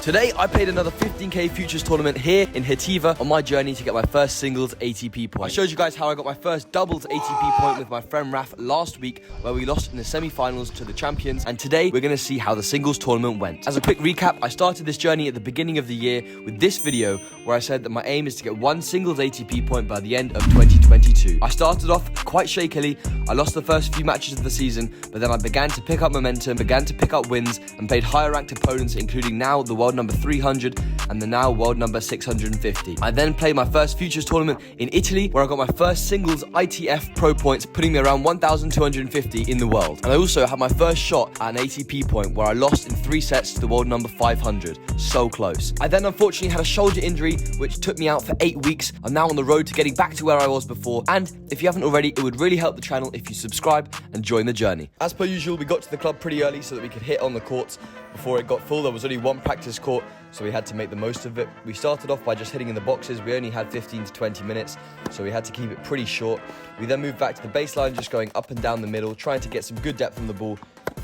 Today, I played another 15k futures tournament here in Xativa on my journey to get my first singles ATP point. I showed you guys how I got my first doubles ATP point with my friend Raff last week, where we lost in the semi-finals to the champions, and today we're going to see how the singles tournament went. As a quick recap, I started this journey at the beginning of the year with this video where I said that my aim is to get one singles ATP point by the end of 2022. I started off quite shakily. I lost the first few matches of the season, but then I began to pick up momentum, began to pick up wins, and played higher ranked opponents, including now the world number 300 and the now world number 650. I then played my first futures tournament in Italy, where I got my first singles ITF pro points, putting me around 1,250 in the world. And I also had my first shot at an ATP point where I lost in 3 sets to the world number 500. So close. I then unfortunately had a shoulder injury, which took me out for 8 weeks. I'm now on the road to getting back to where I was before. And if you haven't already, it would really help the channel if you subscribe and join the journey. As per usual, we got to the club pretty early so that we could hit on the courts before it got full. There was only one practice court, so we had to make the most of it. We started off by just hitting in the boxes. We only had 15 to 20 minutes, so we had to keep it pretty short. We then moved back to the baseline, just going up and down the middle, trying to get some good depth on the ball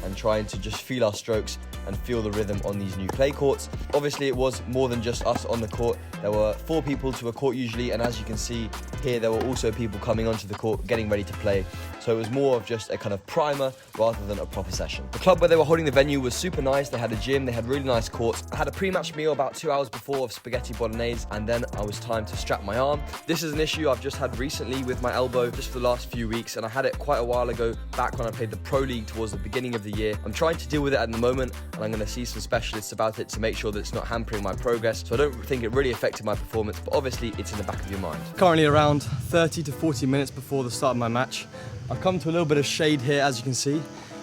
and trying to just feel our strokes and feel the rhythm on these new clay courts. Obviously, it was more than just us on the court. There were 4 people to a court usually, and as you can see here, there were also people coming onto the court getting ready to play. So it was more of just a kind of primer rather than a proper session. The club where they were holding the venue was super nice. They had a gym, they had really nice courts. I had a pre-match meal about 2 hours before of spaghetti bolognese, and then I was time to strap my arm. This is an issue I've just had recently with my elbow just for the last few weeks, and I had it quite a while ago back when I played the Pro League towards the beginning of the year. I'm trying to deal with it at the moment, and I'm going to see some specialists about it to make sure that it's not hampering my progress. So I don't think it really affected my performance, but obviously it's in the back of your mind. Currently around 30 to 40 minutes before the start of my match. I've come to a little bit of shade here, as you can see,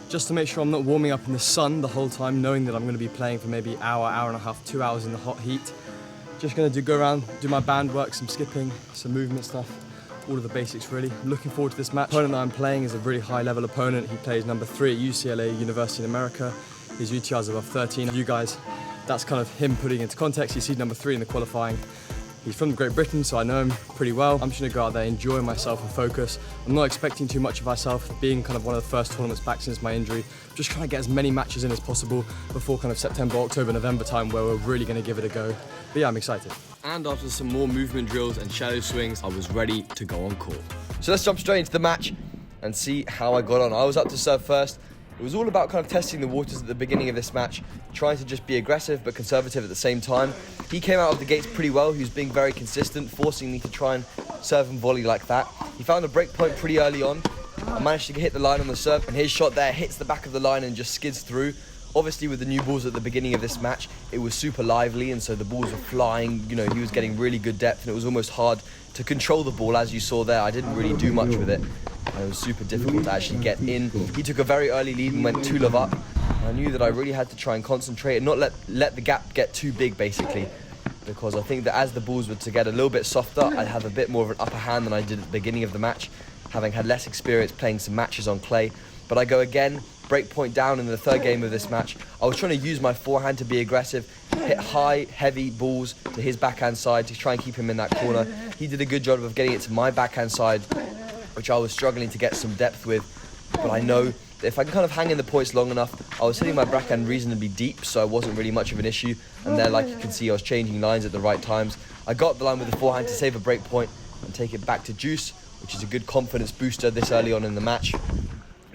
just to make sure I'm not warming up in the sun the whole time, knowing that I'm going to be playing for maybe hour, hour and a half, 2 hours in the hot heat. Just going to go around, do my band work, some skipping, some movement stuff, all of the basics really. I'm looking forward to this match. The opponent that I'm playing is a really high level opponent. He plays number 3 at UCLA, University in America. His UTR is above 13. You guys, that's kind of him putting into context. You see number 3 in the qualifying. He's from Great Britain, so I know him pretty well. I'm just gonna go out there, enjoy myself and focus. I'm not expecting too much of myself, being kind of one of the first tournaments back since my injury. Just trying to get as many matches in as possible before kind of September, October, November time, where we're really gonna give it a go. But yeah, I'm excited. And after some more movement drills and shallow swings, I was ready to go on court. So let's jump straight into the match and see how I got on. I was up to serve first. It was all about kind of testing the waters at the beginning of this match, trying to just be aggressive but conservative at the same time. He came out of the gates pretty well. He was being very consistent, forcing me to try and serve and volley like that. He found a break point pretty early on. I managed to hit the line on the serve, and his shot there hits the back of the line and just skids through. Obviously, with the new balls at the beginning of this match, it was super lively, and so the balls were flying. You know, he was getting really good depth, and it was almost hard to control the ball, as you saw there. I didn't really do much with it. It was super difficult to actually get in. He took a very early lead and went 2 love up. And I knew that I really had to try and concentrate and not let the gap get too big, basically, because I think that as the balls were to get a little bit softer, I'd have a bit more of an upper hand than I did at the beginning of the match, having had less experience playing some matches on clay. But I go again, break point down in the 3rd game of this match. I was trying to use my forehand to be aggressive, hit high, heavy balls to his backhand side to try and keep him in that corner. He did a good job of getting it to my backhand side, which I was struggling to get some depth with. But I know that if I can kind of hang in the points long enough, I was hitting my backhand reasonably deep, so it wasn't really much of an issue. And there, like you can see, I was changing lines at the right times. I got the line with the forehand to save a break point and take it back to juice, which is a good confidence booster this early on in the match.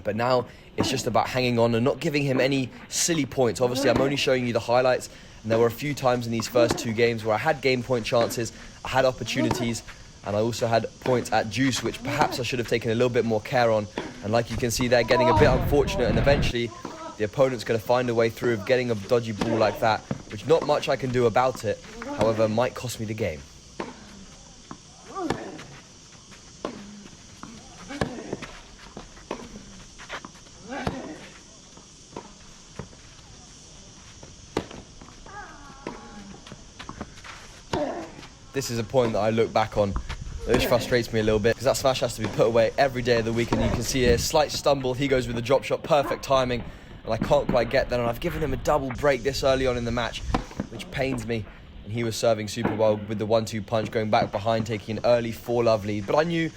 But now it's just about hanging on and not giving him any silly points. Obviously, I'm only showing you the highlights, and there were a few times in these first 2 games where I had game point chances, I had opportunities, and I also had points at juice, which perhaps I should have taken a little bit more care on. And like you can see, they're getting a bit unfortunate, and eventually the opponent's going to find a way through of getting a dodgy ball like that, which not much I can do about it, however, might cost me the game. This is a point that I look back on, which frustrates me a little bit, because that smash has to be put away every day of the week, and you can see a slight stumble. He goes with the drop shot, perfect timing, and I can't quite get there, and I've given him a double break this early on in the match, which pains me. And he was serving super well with the 1-2 punch, going back behind, taking an early 4-love lead. But I knew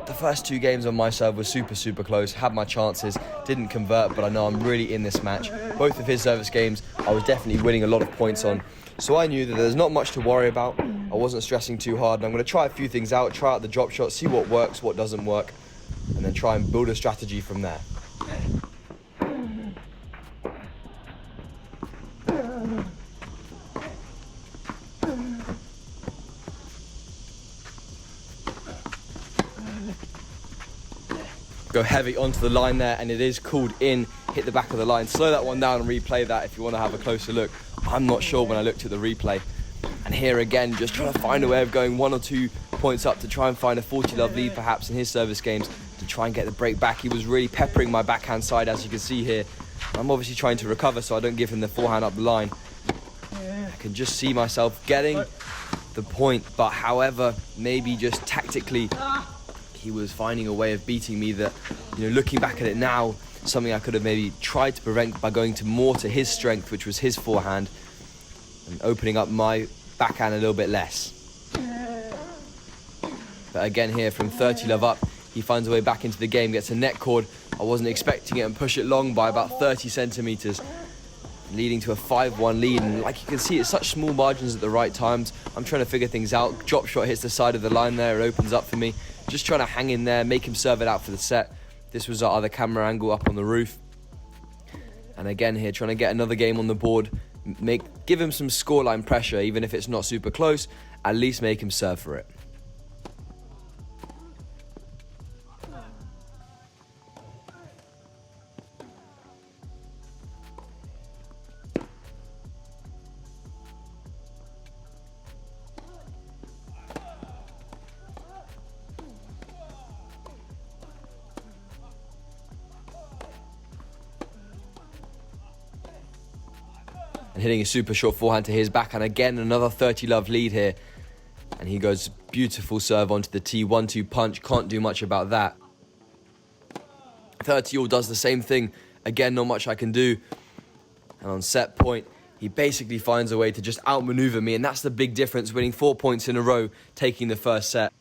The first 2 games on my serve were super close, had my chances, didn't convert, but I know I'm really in this match. Both of his service games, I was definitely winning a lot of points on. So I knew that there's not much to worry about. I wasn't stressing too hard, and I'm going to try a few things out, try out the drop shot, see what works, what doesn't work, and then try and build a strategy from there. Go heavy onto the line there, and it is called in. Hit the back of the line. Slow that one down and replay that if you want to have a closer look. I'm not sure when I looked at the replay. And here again, just trying to find a way of going 1 or 2 points up to try and find a 40-love lead perhaps in his service games to try and get the break back. He was really peppering my backhand side, as you can see here. I'm obviously trying to recover so I don't give him the forehand up the line. I can just see myself getting the point, but however, maybe just tactically, he was finding a way of beating me that, you know, looking back at it now, something I could have maybe tried to prevent by going more to his strength, which was his forehand, and opening up my backhand a little bit less. But again here, from 30 love up, he finds a way back into the game, gets a net cord. I wasn't expecting it, and push it long by about 30 centimetres, leading to a 5-1 lead. And like you can see, it's such small margins at the right times. I'm trying to figure things out. Drop shot hits the side of the line there, it opens up for me. Just trying to hang in there, make him serve it out for the set. This was our other camera angle up on the roof. And again here, trying to get another game on the board. Give him some scoreline pressure, even if it's not super close. At least make him serve for it. And hitting a super short forehand to his backhand. Again, another 30 love lead here. And he goes beautiful serve onto the tee. 1-2 punch. Can't do much about that. 30-all does the same thing. Again, not much I can do. And on set point, he basically finds a way to just outmaneuver me. And that's the big difference, winning 4 points in a row, taking the first set.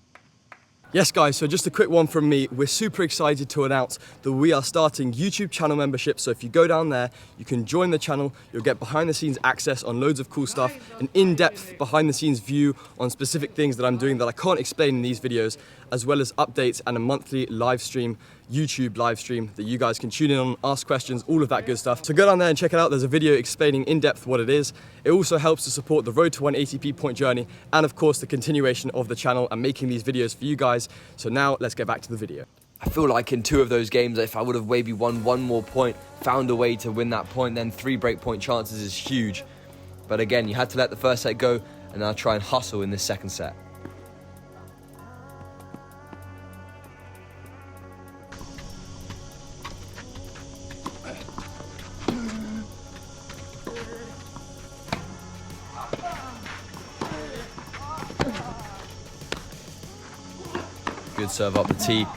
Yes guys, so just a quick one from me. We're super excited to announce that we are starting YouTube channel membership. So if you go down there, you can join the channel, you'll get behind the scenes access on loads of cool stuff, an in-depth behind the scenes view on specific things that I'm doing that I can't explain in these videos, as well as updates and a monthly live stream, YouTube live stream that you guys can tune in on, ask questions, all of that good stuff. So go down there and check it out. There's a video explaining in depth what it is. It also helps to support the Road to 1 ATP point journey, and of course the continuation of the channel and making these videos for you guys. So now let's get back to the video. I feel like in 2 of those games, if I would have maybe won 1 more point, found a way to win that point, then 3 break point chances is huge. But again, you had to let the first set go, and now try and hustle in this second set. Good serve up the tee.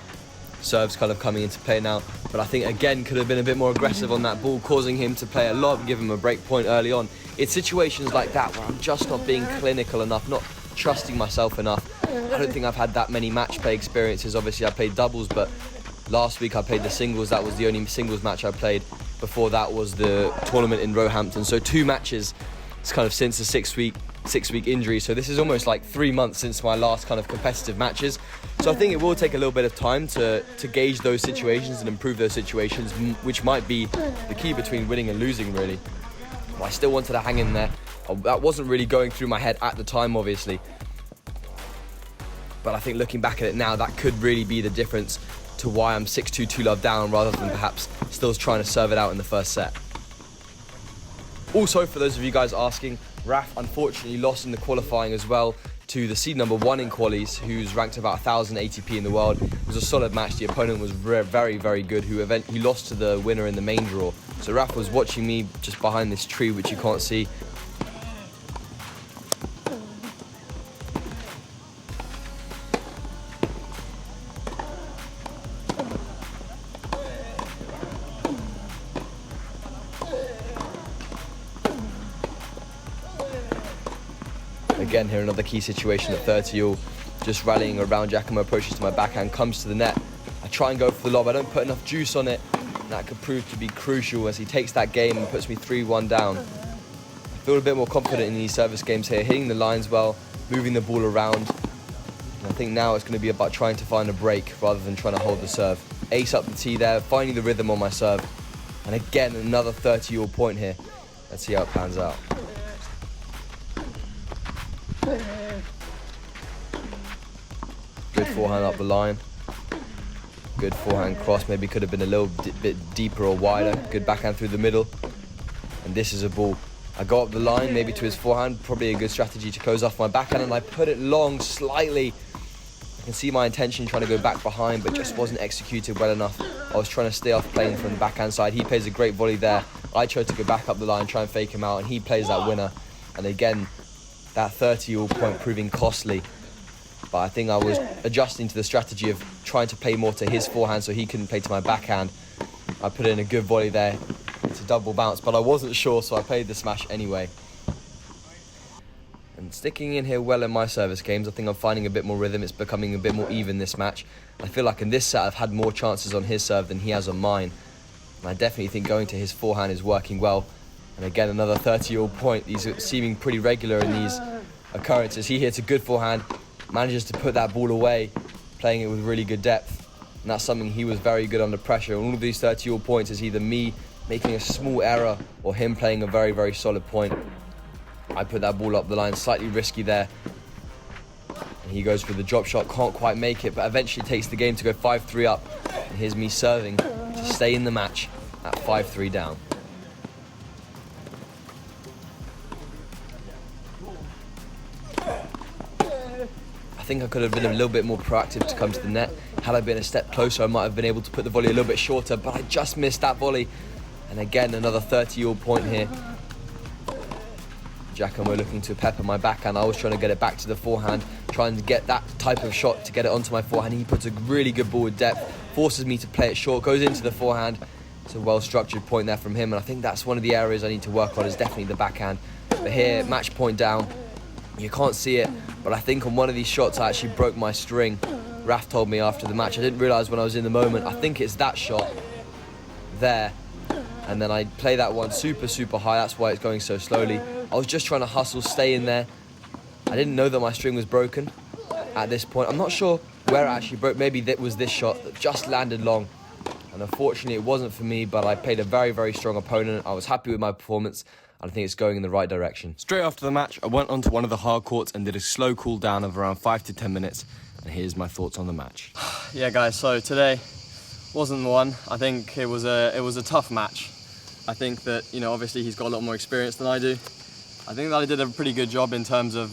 Serve's kind of coming into play now, but I think again could have been a bit more aggressive on that ball, causing him to play a lot and give him a break point early on. It's situations like that where I'm just not being clinical enough, not trusting myself enough. I don't think I've had that many match play experiences. Obviously I played doubles, but last week I played the singles. That was the only singles match I played. Before that was the tournament in Roehampton. So 2 matches. It's kind of since the 6-week injury, so this is almost like 3 months since my last kind of competitive matches. So I think it will take a little bit of time to gauge those situations and improve those situations, which might be the key between winning and losing, really. But I still wanted to hang in there. That wasn't really going through my head at the time, obviously. But I think looking back at it now, that could really be the difference to why I'm 6-2 2-love down, rather than perhaps still trying to serve it out in the first set. Also, for those of you guys asking, Raff unfortunately lost in the qualifying as well to the seed number 1 in qualies, who's ranked about 1,000 ATP in the world. It was a solid match. The opponent was very, very good, he lost to the winner in the main draw. So Raff was watching me just behind this tree, which you can't see. Again here, another key situation at 30-all. just rallying around. Giacomo approaches to my backhand, comes to the net. I try and go for the lob. I don't put enough juice on it. And that could prove to be crucial as he takes that game and puts me 3-1 down. I feel a bit more confident in these service games here, hitting the lines well, moving the ball around. And I think now it's going to be about trying to find a break rather than trying to hold the serve. Ace up the tee there, finding the rhythm on my serve. And again, another 30-all point here. Let's see how it pans out. Good forehand up the line. Good forehand cross, maybe could have been a little bit deeper or wider. Good backhand through the middle. And this is a ball. I go up the line, maybe to his forehand, probably a good strategy to close off my backhand, and I put it long slightly. I can see my intention trying to go back behind, but just wasn't executed well enough. I was trying to stay off playing from the backhand side. He plays a great volley there. I chose to go back up the line, try and fake him out, and he plays that winner. And again, that 30-all point proving costly. But I think I was adjusting to the strategy of trying to play more to his forehand so he couldn't play to my backhand. I put in a good volley there. It's a double bounce, but I wasn't sure, so I played the smash anyway. And sticking in here well in my service games, I think I'm finding a bit more rhythm. It's becoming a bit more even this match. I feel like in this set I've had more chances on his serve than he has on mine. And I definitely think going to his forehand is working well. And again, another 30-all point. These are seeming pretty regular in these occurrences. He hits a good forehand, manages to put that ball away, playing it with really good depth. And that's something he was very good under pressure. And all of these 30-all points is either me making a small error or him playing a very, very solid point. I put that ball up the line, slightly risky there. And he goes for the drop shot, can't quite make it, but eventually takes the game to go 5-3 up. And here's me serving to stay in the match at 5-3 down. I think I could have been a little bit more proactive to come to the net. Had I been a step closer, I might have been able to put the volley a little bit shorter, but I just missed that volley. And again, another 30-all point here. Giacomo looking to pepper my backhand. I was trying to get it back to the forehand, trying to get that type of shot to get it onto my forehand. He puts a really good ball with depth, forces me to play it short, goes into the forehand. It's a well-structured point there from him, and I think that's one of the areas I need to work on, is definitely the backhand. But here, match point down. You can't see it, but I think on one of these shots I actually broke my string. Raff told me after the match. I didn't realise when I was in the moment. I think it's that shot there. And then I play that one super, super high. That's why it's going so slowly. I was just trying to hustle, stay in there. I didn't know that my string was broken at this point. I'm not sure where it actually broke. Maybe that was this shot that just landed long. And unfortunately, it wasn't for me, but I played a very, very strong opponent. I was happy with my performance. I think it's going in the right direction. Straight after the match, I went onto one of the hard courts and did a slow cool down of around 5 to 10 minutes. And here's my thoughts on the match. Yeah, guys, so today wasn't the one. I think it was a tough match. I think that, obviously he's got a lot more experience than I do. I think that I did a pretty good job in terms of,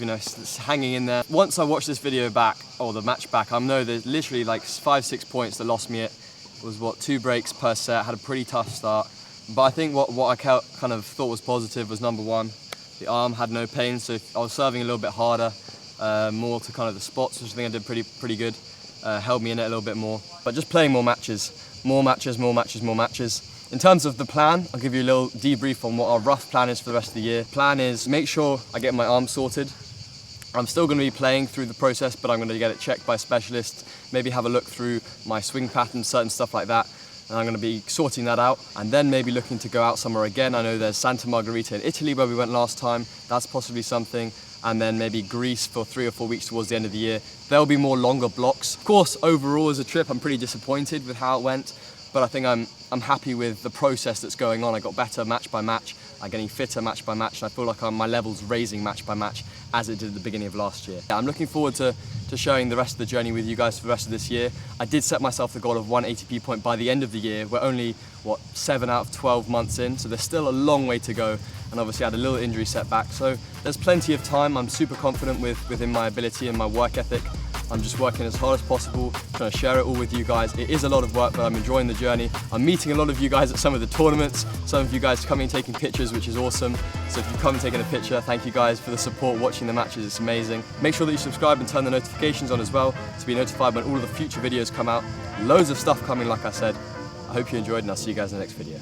hanging in there. Once I watched this video back, or the match back, I know there's literally like 5-6 points that lost me it. It was, 2 breaks per set, had a pretty tough start. But I think what I kind of thought was positive was, number one, the arm had no pain, so I was serving a little bit harder, more to kind of the spots, which I think I did pretty good. Held me in it a little bit more. But just playing more matches. In terms of the plan, I'll give you a little debrief on what our rough plan is for the rest of the year. Plan is make sure I get my arm sorted. I'm still going to be playing through the process, but I'm going to get it checked by specialists, maybe have a look through my swing patterns, certain stuff like that. And I'm going to be sorting that out, and then maybe looking to go out somewhere again. I know there's Santa Margherita in Italy where we went last time. That's possibly something. And then maybe Greece for 3 or 4 weeks towards the end of the year. There'll be more longer blocks. Of course, overall as a trip, I'm pretty disappointed with how it went, but I think I'm happy with the process that's going on. I got better match by match. I'm getting fitter match by match, and I feel like my level's raising match by match as it did at the beginning of last year. I'm looking forward to sharing the rest of the journey with you guys for the rest of this year. I did set myself the goal of 1 ATP point by the end of the year. We're only, 7 out of 12 months in, so there's still a long way to go. And obviously I had a little injury setback, so there's plenty of time. I'm super confident within my ability and my work ethic. I'm just working as hard as possible, trying to share it all with you guys. It is a lot of work, but I'm enjoying the journey. I'm meeting a lot of you guys at some of the tournaments. Some of you guys coming and taking pictures, which is awesome. So if you've come and taken a picture, thank you guys for the support, watching the matches, it's amazing. Make sure that you subscribe and turn the notifications on as well to be notified when all of the future videos come out. Loads of stuff coming, like I said. I hope you enjoyed, and I'll see you guys in the next video.